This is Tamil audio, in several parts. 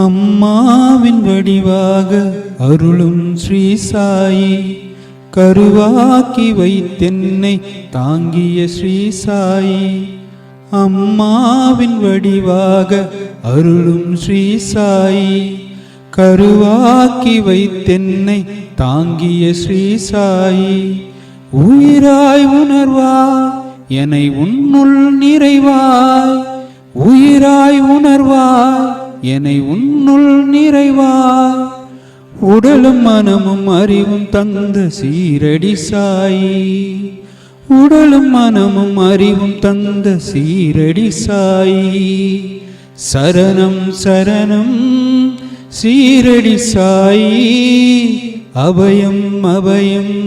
அம்மாவின் வடிவாக அருளும் ஸ்ரீ சாயி, கருவாக்கி வைத்தென்னை தாங்கிய ஸ்ரீ சாயி. அம்மாவின் வடிவாக அருளும் ஸ்ரீ சாயி, கருவாக்கி வைத்தென்னை தாங்கிய ஸ்ரீ சாயி. உயிராய் உணர்வாய் என்னை உன்னுள் நிறைவாய், உயிராய் உணர்வாய் என்னை உன்னுள் நிறைவாய். உடலும் மனமும் அறிவும் தந்த சீரடி சாயி, உடலும் மனமும் அறிவும் தந்த சீரடி சாயி. சரணம் சரணம் சீரடி சாயி, அபயம் அபயம்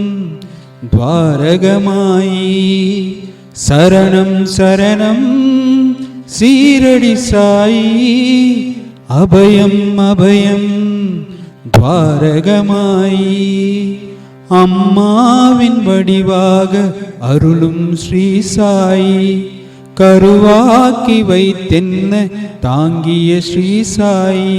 துவாரகமாயி. சரணம் சரணம் சீரடி சாயி, அபயம் அபயம் துவாரகமாயி. அம்மாவின் வடிவாக அருளும் ஸ்ரீ சாயி, கருவாக்கி வைத்தென்ன தாங்கிய ஸ்ரீ சாயி.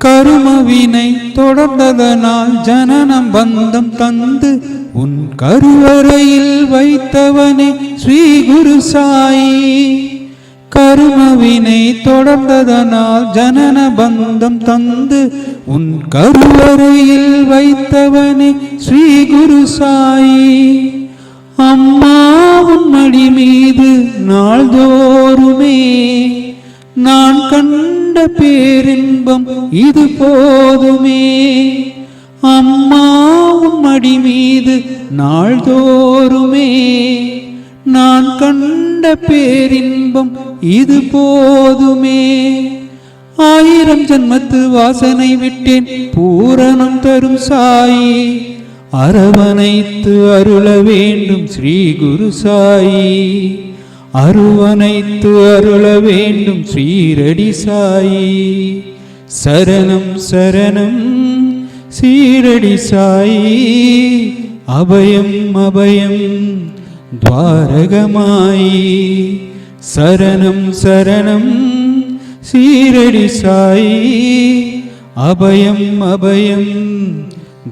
கருமவினை தொடர்ந்ததனால் ஜனனம் பந்தம் தந்து உன் கருவறையில் வைத்தவனே ஸ்ரீ குரு சாயி. கருமவினை தொடர்ந்ததனால் ஜனன பந்தம் தந்து உன் கருவறையில் வைத்தவனே ஸ்ரீ குரு சாயி. அம்மா உன் மடி மீது நாள்தோறுமே நான் கண்ட பேரின்பம் இது போதுமே. அம்மா உன் மடி மீது நாள்தோறுமே நான் கண்ட பேரின்பம் இது போதுமே. 1000 ஜன்மத்து வாசனை விட்டேன் பூரணம் தரும் சாயி, அரவணைத்து அருள வேண்டும் ஸ்ரீ குரு சாயி. அருவணைத்து அருள வேண்டும் ஸ்ரீரடி சாயி. சரணம் சரணம் சீரடி சாயி, அபயம் அபயம் துவாரகமாயி. சரணம் சரணம் சீரடி சாயி, அபயம் அபயம்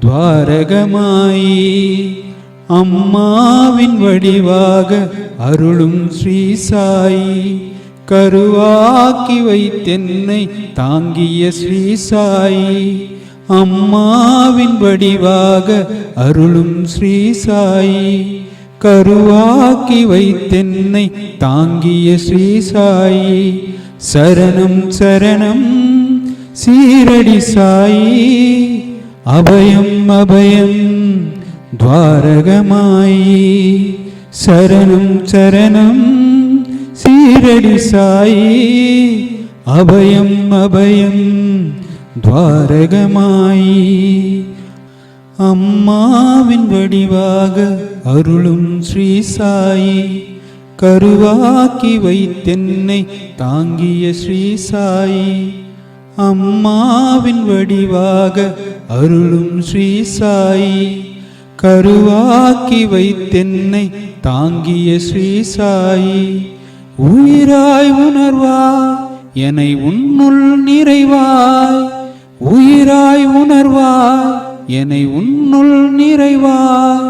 துவாரகமாயி. அம்மாவின் வடிவாக அருளும் ஸ்ரீ சாயி, கருவாக்கி வைத்தென்னை தாங்கிய ஸ்ரீ சாயி. அம்மாவின் வடிவாக அருளும் ஸ்ரீ சாயி, கருவாக்கி வைத்தென்னை தாங்கிய ஸ்ரீ சாயி. சரணம் சரணம் சீரடி சாயி, அபயம் அபயம் துவாரகமாயி. சரணம் சரணம் சீரடி சாயி, அபயம் அபயம் துவாரகமாயி. அம்மாவின் வடிவாக அருளும் ஸ்ரீ சாயி, கருவாக்கி வைத்தென்னை தாங்கிய ஸ்ரீ சாயி. அம்மாவின் வடிவாக அருளும் ஸ்ரீ சாயி, கருவாக்கி வைத்தென்னை தாங்கிய ஸ்ரீ சாயி. உயிராய் உணர்வாய் என்னை உன்னுள் நிறைவாய், உயிராய் உணர்வாய் என்னை உன்னுள் நிறைவாய்.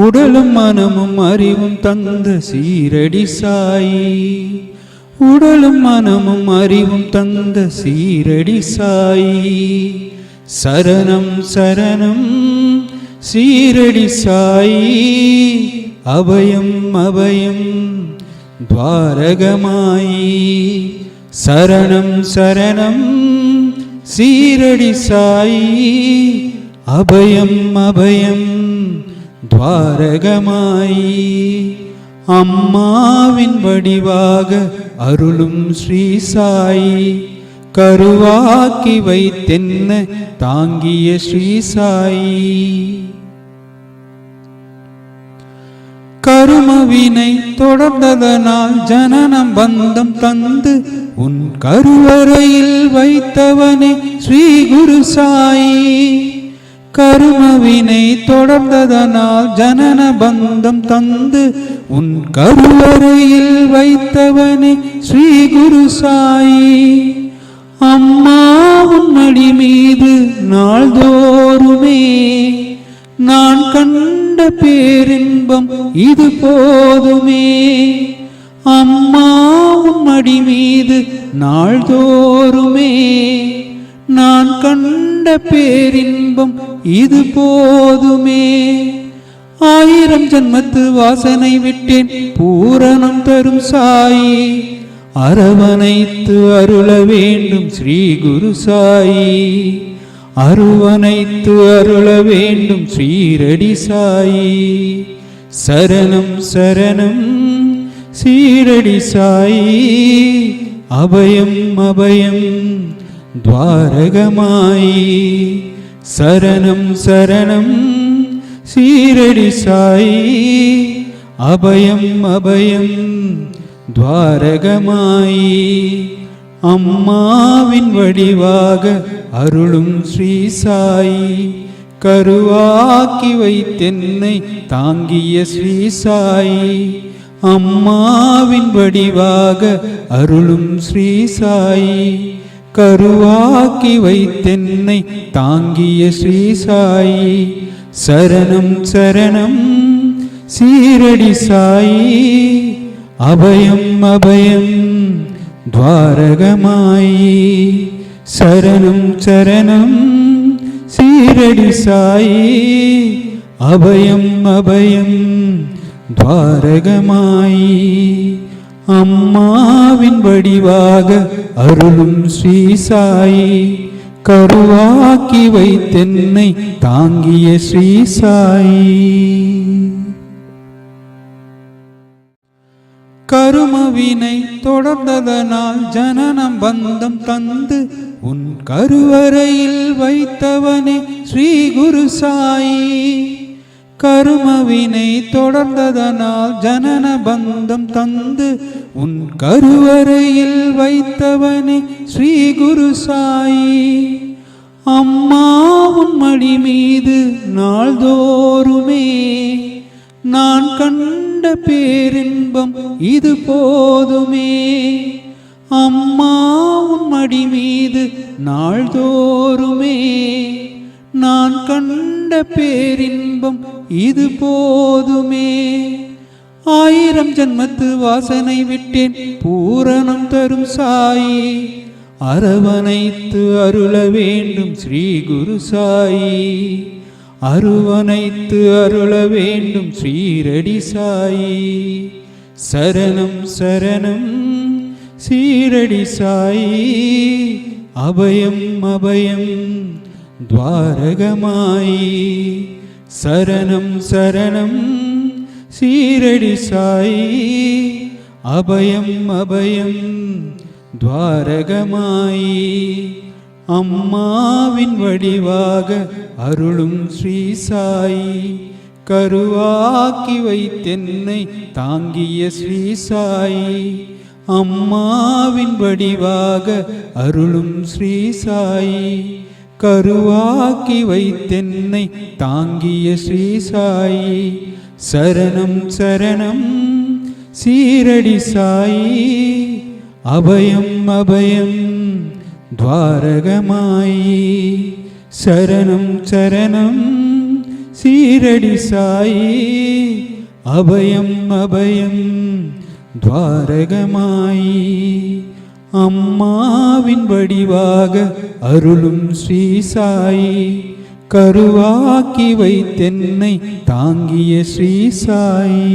உடலும் மனமும் அறிவும் தந்த சீரடி சாயி, உடலும் மனமும் அறிவும் தந்த சீரடி சாயி. சரணம் சரணம் சீரடி சாயி, அபயம் அபயம் துவாரகமாயி. சரணம் சரணம் சீரடி சாயி, அபயம் அபயம் துவாரகமாயி. அம்மாவின் வடிவாக அருளும் ஸ்ரீ சாயி, கருவாக்கி வைத்தென்ன தாங்கிய ஸ்ரீ சாயி. கருமவினை தொடர்ந்ததனால் ஜனனம் பந்தம் தந்து உன் கருவறையில் வைத்தவனே ஸ்ரீ குரு சாயி. கருமவினை தொடர்ந்ததனால் ஜனன பந்தம் தந்து உன் கருவறையில் வைத்தவனே ஸ்ரீ குரு சாயி. அம்மா உன் மடி மீது நாள்தோறுமே நான் கண்ட பேரின்பம் இது போதுமே. அம்மா உன் மடி மீது நாள்தோறுமே நான் கண்ட பேரின்பம் இது போதுமே. 1000 ஜன்மத்து வாசனை விட்டேன் பூரணம் தரும் சாயி. அரவணைத்து அருள வேண்டும் ஸ்ரீ குரு சாயி. அரவணைத்து அருள வேண்டும் ஸ்ரீரடி சாயி. சரணம் சரணம் சீரடி சாயி. அபயம் அபயம் துவாரகமாயி. சரணம் சரணம் சீரடி சாயி. அபயம் அபயம் துவாரகமாயி. அம்மாவின் வடிவாக அருளும் ஸ்ரீ சாயி. கருவாக்கி வைத்தென்னை தாங்கிய ஸ்ரீ சாயி. அம்மாவின் வடிவாக அருளும் ஸ்ரீ சாயி. கருவாக்கி வைத்தென்னை தாங்கிய ஸ்ரீ சாயி. சரணம் சரணம் சீரடி சாயி. அபயம் அபயம் துவாரகமாயி. சரணம் சரணம் சீரடி சாயி. அபயம் அபயம் துவாரகமாயி. அம்மாவின் வடிவாக அருளும் ஸ்ரீ சாயி. கருவாக்கி வைத்தென்னை தாங்கிய ஸ்ரீ சாயி. கருமவினை தொடர்ந்ததனால் ஜனனம் பந்தம் தந்து உன் கருவறையில் வைத்தவனே ஸ்ரீ குரு சாயி. கருமவினை தொடர்ந்ததனால் ஜனன பந்தம் தந்து உன் கருவறையில் வைத்தவனே ஸ்ரீ குரு சாயி. அம்மா உன் மடி மீது நாள்தோறுமே நான் கண்ட பேரின்பம் இது போதுமே. அம்மா உன் மடி மீது நாள்தோறுமே நான் கண்ட பேரின்பம் இது போதுமே. 1000 ஜன்மத்து வாசனை விட்டேன் பூரணம் தரும் சாயி. அரவணைத்து அருள வேண்டும் ஸ்ரீ குரு சாயி. அரவணைத்து அருள வேண்டும் ஸ்ரீரடி சாயி. சரணம் சரணம் சீரடி சாயி. அபயம் அபயம் துவாரகமாயி. சரணம் சரணம் சீரடி சாயி. அபயம் அபயம் துவாரகமாயி. அம்மாவின் வடிவாக அருளும் ஸ்ரீ சாயி. கருவாக்கி வைத்தென்னை தாங்கிய ஸ்ரீ சாயி. அம்மாவின் வடிவாக அருளும் ஸ்ரீ சாயி. கருவாக்கி வைத்தென்னை தாங்கிய ஸ்ரீ சாயி. சரணம் சரணம் சீரடி சாயி. அபயம் அபயம் துவாரகமாயி. சரணம் சரணம் சீரடி சாயி. அபயம் அபயம் துவாரகமாயி. அம்மாவின் வடிவாக அருளும் ஸ்ரீ சாயி. கருவாக்கி வைத்தென்னை தாங்கிய ஸ்ரீ சாயி.